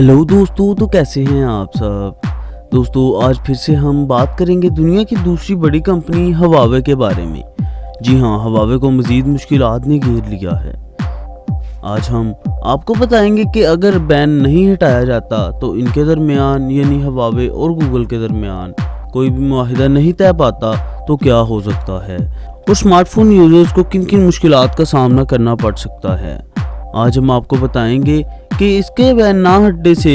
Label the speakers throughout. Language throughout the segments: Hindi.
Speaker 1: हेलो दोस्तों, तो कैसे हैं आप सब। दोस्तों, आज फिर से हम बात करेंगे दुनिया की दूसरी बड़ी कंपनी हवावे के बारे में। जी हाँ, हवावे को मज़ीद मुश्किलात ने घेर लिया है। आज हम आपको बताएंगे कि अगर बैन नहीं हटाया जाता तो इनके दरमियान यानी हवावे और गूगल के दरमियान कोई भी मुआहिदा नहीं तय पाता तो क्या हो सकता है और स्मार्टफोन यूजर्स को किन किन मुश्किलात का सामना करना पड़ सकता है। आज हम आपको बताएंगे कि इसके बैन ना हटने से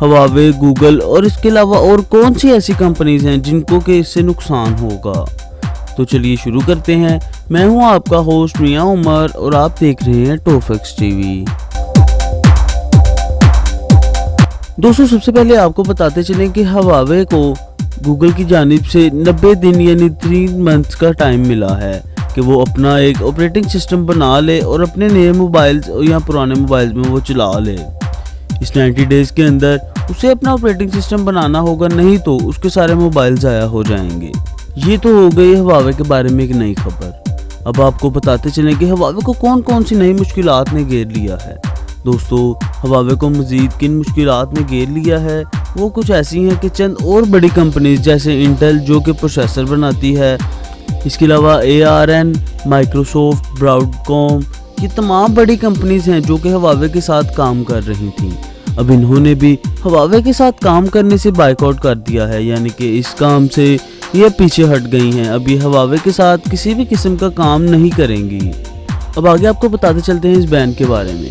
Speaker 1: हवावे, गूगल और इसके अलावा और कौन सी ऐसी कंपनीज हैं जिनको कि इससे नुकसान होगा। तो चलिए शुरू करते हैं। मैं हूं आपका होस्ट मियां उमर और आप देख रहे हैं टॉफिक्स टीवी। दोस्तों, सबसे पहले आपको बताते चलें कि हवावे को गूगल की जानिब से 90 दिन यानी 3 मंथ्स का टाइम मिला है कि वो अपना एक ऑपरेटिंग सिस्टम बना ले और अपने नए मोबाइल्स या पुराने मोबाइल्स में वो चला ले। इस 90 डेज़ के अंदर उसे अपना ऑपरेटिंग सिस्टम बनाना होगा, नहीं तो उसके सारे मोबाइल ज़ाया हो जाएंगे। ये तो हो गई हवावे के बारे में एक नई खबर। अब आपको बताते चलें कि हवावे को कौन कौन सी नई मुश्किलात ने घेर लिया है। दोस्तों, हवावे को मज़ीद किन मुश्किलात ने घेर लिया है वो कुछ ऐसी हैं कि चंद और बड़ी कंपनीज जैसे इंटेल जो कि प्रोसेसर बनाती है, इसके अलावा ARM, माइक्रोसॉफ्ट, ब्रॉडकॉम, ये तमाम बड़ी कंपनीज हैं जो कि हवावे के साथ काम कर रही थीं। अब इन्होंने भी हवावे के साथ काम करने से बाइकआउट कर दिया है, यानी कि इस काम से ये पीछे हट गई हैं। अब ये हवावे के साथ किसी भी किस्म का काम नहीं करेंगी। अब आगे आपको बताते चलते हैं इस बैन के बारे में।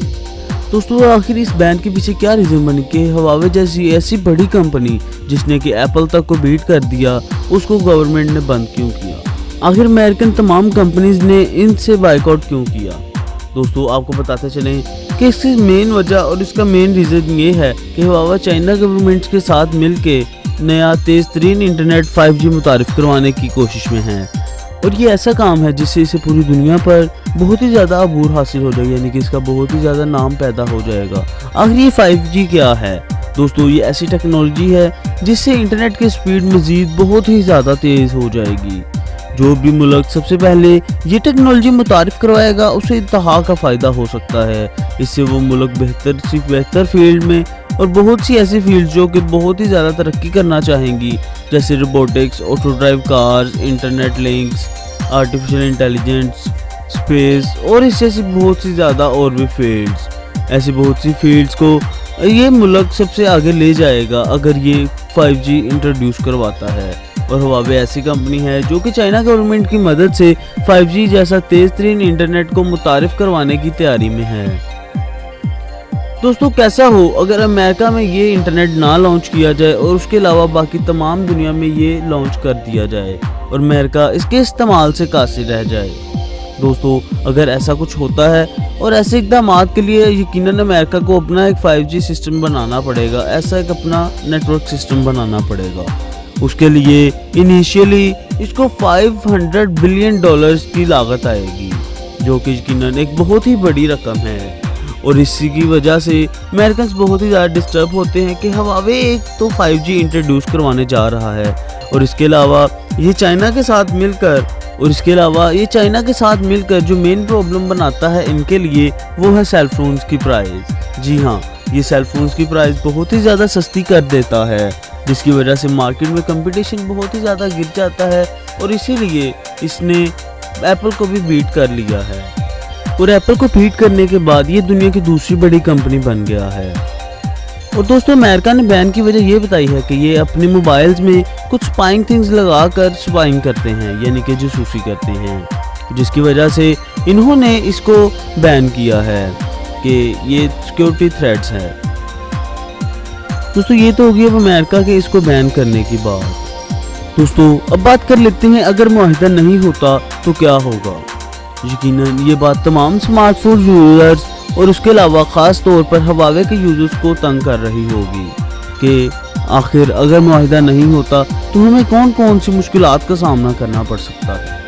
Speaker 1: दोस्तों, आखिर इस बैन के पीछे क्या रीज़न बनी कि हवावे जैसी ऐसी बड़ी कंपनी जिसने कि एप्पल तक को बीट कर दिया, उसको गवर्नमेंट ने बंद क्यों किया। आखिर अमेरिकन तमाम कंपनीज ने इनसे बाइकआउट क्यों किया। दोस्तों, आपको बताते चलें कि इसकी मेन वजह और इसका मेन रीज़न ये है कि हवावा चाइना गवर्नमेंट के साथ मिलके नया तेज़ तरीन इंटरनेट 5G मुतारिफ करवाने की कोशिश में है और ये ऐसा काम है जिससे इसे पूरी दुनिया पर बहुत ही ज़्यादा अबूर हासिल हो जाएगी, यानी कि इसका बहुत ही ज़्यादा नाम पैदा हो जाएगा। आखिर ये 5G क्या है। दोस्तों, ये ऐसी टेक्नोलॉजी है जिससे इंटरनेट की स्पीड मज़ीद बहुत ही ज़्यादा तेज़ हो जाएगी। जो भी मुल्क सबसे पहले ये टेक्नोलॉजी मुतारिफ करवाएगा उसे इंतहा का फ़ायदा हो सकता है। इससे वो मुल्क बेहतर फील्ड में और बहुत सी ऐसी फील्ड जो कि बहुत ही ज़्यादा तरक्की करना चाहेंगी, जैसे robotics, auto drive cars, internet links, artificial intelligence, space और इस जैसी बहुत सी ज़्यादा और भी फील्ड्स, ऐसी बहुत सी फील्ड्स को ये मुल्क सबसे आगे ले जाएगा अगर ये 5G इंट्रोड्यूस करवाता है। और हवावे ऐसी कंपनी है जो कि चाइना गवर्नमेंट की मदद से 5G जैसा तेज़ तरीन इंटरनेट को मुतारिफ करवाने की तैयारी में है। दोस्तों, कैसा हो अगर अमेरिका में ये इंटरनेट ना लॉन्च किया जाए और उसके अलावा बाकी तमाम दुनिया में ये लॉन्च कर दिया जाए और अमेरिका इसके इस्तेमाल से कासिर रह जाए। दोस्तों, अगर ऐसा कुछ होता है और ऐसे इक़दामात के लिए यकीनन अमेरिका को अपना एक 5G सिस्टम बनाना पड़ेगा, ऐसा एक अपना नेटवर्क सिस्टम बनाना पड़ेगा। उसके लिए इनिशियली इसको $500 बिलियन की लागत आएगी, जो कि यकीनन एक बहुत ही बड़ी रकम है। और इसी की वजह से अमेरिकन्स बहुत ही ज़्यादा डिस्टर्ब होते हैं कि हवावे एक तो 5G इंट्रोड्यूस करवाने जा रहा है और इसके अलावा ये चाइना के साथ मिलकर जो मेन प्रॉब्लम बनाता है इनके लिए वो है सेलफोन्स की प्राइस। जी हाँ, ये सेलफोन्स की प्राइस बहुत ही ज़्यादा सस्ती कर देता है, जिसकी वजह से मार्केट में कंपटीशन बहुत ही ज़्यादा गिर जाता है और इसीलिए इसने एप्पल को भी बीट कर लिया है। और एप्पल को बीट करने के बाद ये दुनिया की दूसरी बड़ी कंपनी बन गया है। और दोस्तों, अमेरिका ने बैन की वजह ये बताई है कि ये अपने मोबाइल्स में कुछ स्पाइंग थिंग्स लगा कर स्पाइंग करते हैं, यानी कि जासूसी करते हैं, जिसकी वजह से इन्होंने इसको बैन किया है कि ये सिक्योरिटी थ्रेट्स है। दोस्तों, ये तो होगी अब अमेरिका के इसको बैन करने की बात। दोस्तों, अब बात कर लेते हैं अगर मुआहिदा नहीं होता तो क्या होगा। यकीनन ये बात तमाम स्मार्टफोन यूजर्स और उसके अलावा ख़ास तौर पर हवावे के यूजर्स को तंग कर रही होगी कि आखिर अगर मुआहिदा नहीं होता तो हमें कौन कौन सी मुश्किलात का सामना करना पड़ सकता है।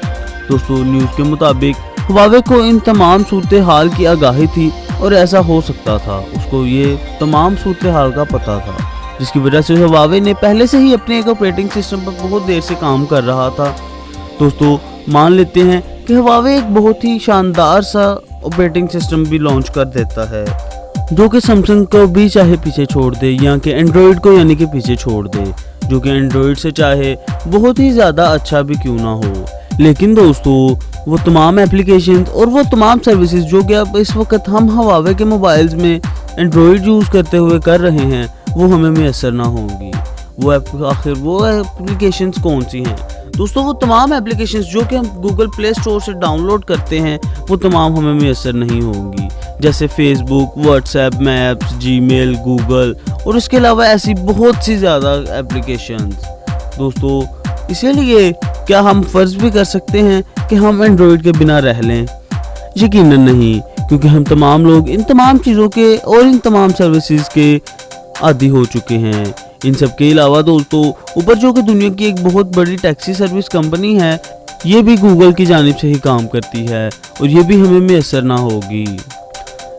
Speaker 1: दोस्तों, न्यूज़ के मुताबिक हवावे को इन तमाम सूरत हाल की आगाही थी और ऐसा हो सकता था, उसको ये तमाम सूरत हाल का पता था, जिसकी वजह से हवावे ने पहले से ही अपने एक ऑपरेटिंग सिस्टम पर बहुत देर से काम कर रहा था। दोस्तों, मान लेते हैं कि हवावे एक बहुत ही शानदार सा ऑपरेटिंग सिस्टम भी लॉन्च कर देता है जो कि सैमसंग को भी चाहे पीछे छोड़ दे या कि एंड्रॉयड को यानी कि पीछे छोड़ दे, जो कि एंड्रॉयड से चाहे बहुत ही ज़्यादा अच्छा भी क्यों ना हो। लेकिन दोस्तों वो तमाम एप्लीकेशंस और वो तमाम सर्विसेज जो कि अब इस वक्त हम हवावे के मोबाइल्स में एंड्रॉयड यूज़ करते हुए कर रहे हैं वो हमें मैसर ना होंगी। आखिर वो एप्लीकेशंस कौन सी हैं दोस्तों? वो तमाम एप्लीकेशंस जो कि हम गूगल प्ले स्टोर से डाउनलोड करते हैं वो तमाम हमें मैसर नहीं होंगी, जैसे Facebook, WhatsApp, maps, Gmail, Google और इसके अलावा ऐसी बहुत सी ज़्यादा एप्लीकेशंस। दोस्तों इसीलिए क्या हम फ़र्ज़ भी कर सकते हैं कि हम एंड्रॉयड के बिना रह लें? यकीनन नहीं, क्योंकि हम तमाम लोग इन तमाम चीज़ों के और इन तमाम सर्विसेज के आदी हो चुके हैं। इन सब के अलावा दोस्तों ऊबर जो कि दुनिया की एक बहुत बड़ी टैक्सी सर्विस कंपनी है, ये भी गूगल की जानिब से ही काम करती है और ये भी हमें मैसर ना होगी।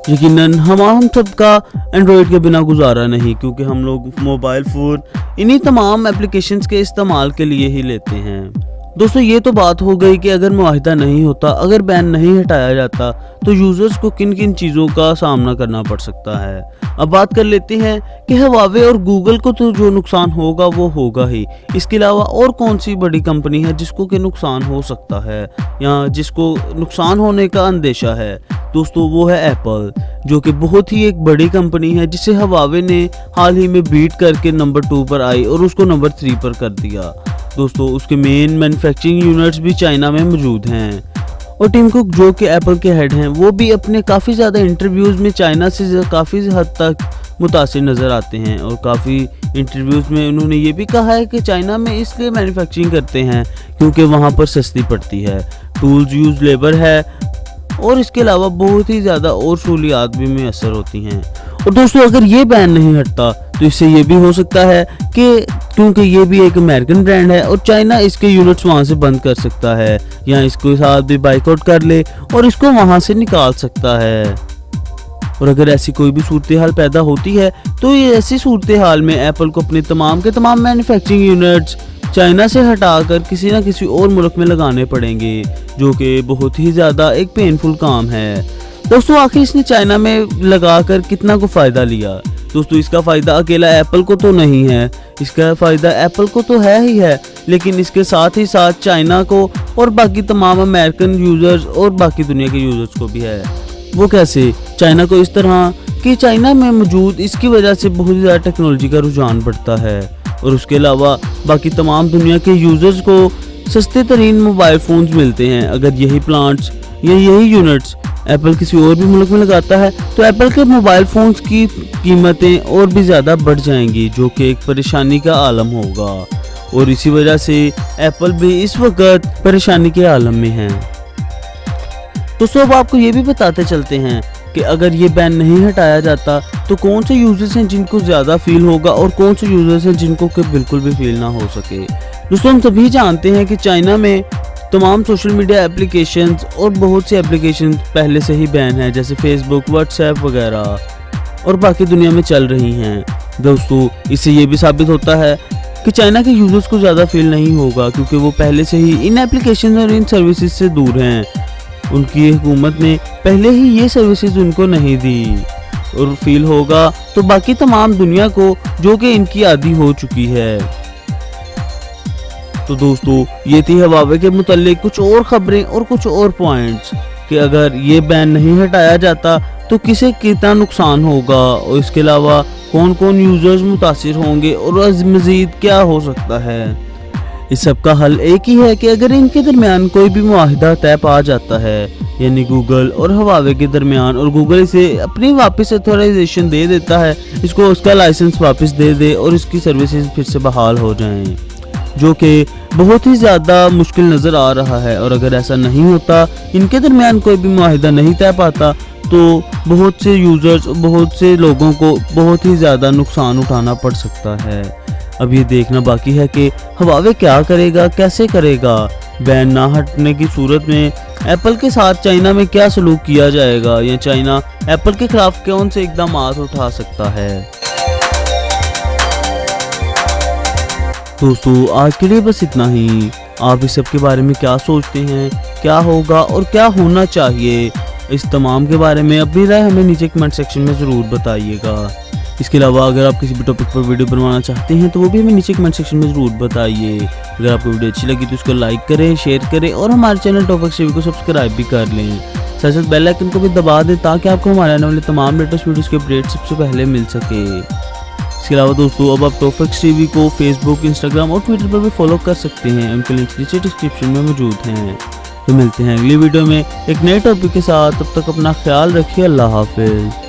Speaker 1: यकीनन हम सबका एंड्रॉयड के बिना गुजारा नहीं, क्योंकि हम लोग मोबाइल फ़ोन इन्हीं तमाम एप्लीकेशंस के इस्तेमाल के लिए ही लेते हैं। दोस्तों ये तो बात हो गई कि अगर मुआहिदा नहीं होता, अगर बैन नहीं हटाया जाता तो यूज़र्स को किन किन चीज़ों का सामना करना पड़ सकता है। अब बात कर लेते हैं कि हवावे और गूगल को तो जो नुकसान होगा वो होगा ही, इसके अलावा और कौन सी बड़ी कंपनी है जिसको कि नुकसान हो सकता है या जिसको नुकसान होने का अंदेशा है? दोस्तों वो है एप्पल, जो कि बहुत ही एक बड़ी कंपनी है जिसे हवावे ने हाल ही में बीट करके नंबर 2 पर आई और उसको नंबर 3 पर कर दिया। दोस्तों उसके मेन मैन्युफैक्चरिंग यूनिट्स भी चाइना में मौजूद हैं और टिम कुक जो कि एप्पल के हेड हैं वो भी अपने काफ़ी ज़्यादा इंटरव्यूज़ में चाइना से काफ़ी हद तक मुतासिर नज़र आते हैं और काफ़ी इंटरव्यूज़ में उन्होंने ये भी कहा है कि चाइना में इसलिए मैन्युफैक्चरिंग करते हैं क्योंकि वहाँ पर सस्ती पड़ती है, टूल्स यूज़ लेबर है और इसके अलावा बहुत ही ज़्यादा और सहूलियात भी मैसर होती हैं। और दोस्तों अगर ये बैन नहीं हटता तो इससे ये भी हो सकता है कि क्योंकि ये भी एक अमेरिकन ब्रांड है और चाइना इसके यूनिट्स वहाँ से बंद कर सकता है या इसके साथ भी बाइकआउट कर ले और इसको वहाँ से निकाल सकता है। और अगर ऐसी कोई भी सूरत हाल पैदा होती है तो ये ऐसी सूरत हाल में एप्पल को अपने तमाम के तमाम मैन्युफैक्चरिंग यूनिट्स चाइना से हटाकर किसी न किसी और मुल्क में लगाने पड़ेंगे, जो कि बहुत ही ज़्यादा एक पेनफुल काम है। दोस्तों आखिर इसने चाइना में लगाकर कितना को फ़ायदा लिया? दोस्तों इसका फ़ायदा अकेला एप्पल को तो नहीं है, इसका फ़ायदा एप्पल को तो है ही है, लेकिन इसके साथ ही साथ चाइना को और बाकी तमाम अमेरिकन यूज़र्स और बाकी दुनिया के यूज़र्स को भी है। वो कैसे? चाइना को इस तरह कि चाइना में मौजूद इसकी वजह से बहुत ज़्यादा टेक्नोलॉजी का रुझान बढ़ता है और उसके अलावा बाकी तमाम दुनिया के यूज़र्स को सस्ते तरीन मोबाइल फ़ोन्स मिलते हैं। अगर यही प्लांट्स या यही यूनिट्स एप्पल किसी और भी मुल्क में लगाता है तो एप्पल के मोबाइल फ़ोन्स की कीमतें और भी ज़्यादा बढ़ जाएंगी, जो कि एक परेशानी का आलम होगा और इसी वजह से एप्पल भी इस वक्त परेशानी के आलम में है। दोस्तों अब आपको ये भी बताते चलते हैं कि अगर ये बैन नहीं हटाया जाता तो कौन से यूज़र्स हैं जिनको ज़्यादा फील होगा और कौन से यूज़र्स हैं जिनको कि बिल्कुल भी फील ना हो सके। दोस्तों हम सभी जानते हैं कि चाइना में तमाम सोशल मीडिया एप्लीकेशंस और बहुत सी एप्लीकेशंस पहले से ही बैन है, जैसे फेसबुक, व्हाट्सएप वगैरह और बाकी दुनिया में चल रही हैं। दोस्तों इससे ये भी साबित होता है कि चाइना के यूज़र्स को ज़्यादा फील नहीं होगा, क्योंकि वो पहले से ही इन एप्लीकेशन और इन सर्विसेज से दूर हैं। उनकी हुकूमत ने पहले ही ये सर्विसेज उनको नहीं दी और फील होगा तो बाकी तमाम दुनिया को जो कि इनकी आदी हो चुकी है। तो दोस्तों ये थी हवावे के मुताल्लिक कुछ और खबरें और कुछ और पॉइंट्स कि अगर ये बैन नहीं हटाया जाता तो किसे कितना नुकसान होगा और इसके अलावा कौन कौन यूज़र्स मुतासिर होंगे और मज़ीद क्या हो सकता है। इस सब का हल एक ही है कि अगर इनके दरमियान कोई भी मुआहिदा तय पा जाता है, यानी गूगल और हवावे के दरमियान, और गूगल इसे अपनी वापस ऑथराइजेशन दे देता है, इसको उसका लाइसेंस वापस दे दे और इसकी सर्विसेज फिर से बहाल हो जाएं, जो कि बहुत ही ज़्यादा मुश्किल नज़र आ रहा है। और अगर ऐसा नहीं होता, इनके दरमियान कोई भी मुआहिदा नहीं तय पाता, तो बहुत से यूज़र्स, बहुत से लोगों को बहुत ही ज़्यादा नुकसान उठाना पड़ सकता है। अब ये देखना बाकी है कि हवावे क्या करेगा, कैसे करेगा। बैन ना हटने की सूरत में एप्पल के साथ चाइना में क्या सलूक किया जाएगा या चाइना एप्पल के खिलाफ कौन से इकदाम उठा सकता है। दोस्तों आज के लिए बस इतना ही। आप इस सब के बारे में क्या सोचते हैं, क्या होगा और क्या होना चाहिए, इस तमाम के बारे में अपनी राय हमें नीचे कमेंट सेक्शन में ज़रूर बताइएगा। इसके अलावा अगर आप किसी भी टॉपिक पर वीडियो बनवाना चाहते हैं तो वो भी हमें नीचे कमेंट सेक्शन में ज़रूर बताइए। अगर आपको वीडियो अच्छी लगी तो उसको लाइक करें, शेयर करें और हमारे चैनल टॉप फैक्ट्स टीवी को सब्सक्राइब भी कर लें। साथ साथ बेल आइकन को भी दबा दें ताकि आपको हमारे आने वाले तमाम लेटेस्ट वीडियोज़ के अपडेट सबसे पहले मिल सके। इसके अलावा दोस्तों अब आप टॉप फैक्ट्स टीवी को फेसबुक, इंस्टाग्राम और ट्विटर पर भी फॉलो कर सकते हैं। उनके लिंक नीचे डिस्क्रिप्शन में मौजूद हैं। तो मिलते हैं अगली वीडियो में एक नए टॉपिक के साथ। तब तक अपना ख्याल रखिए। अल्लाह हाफिज़।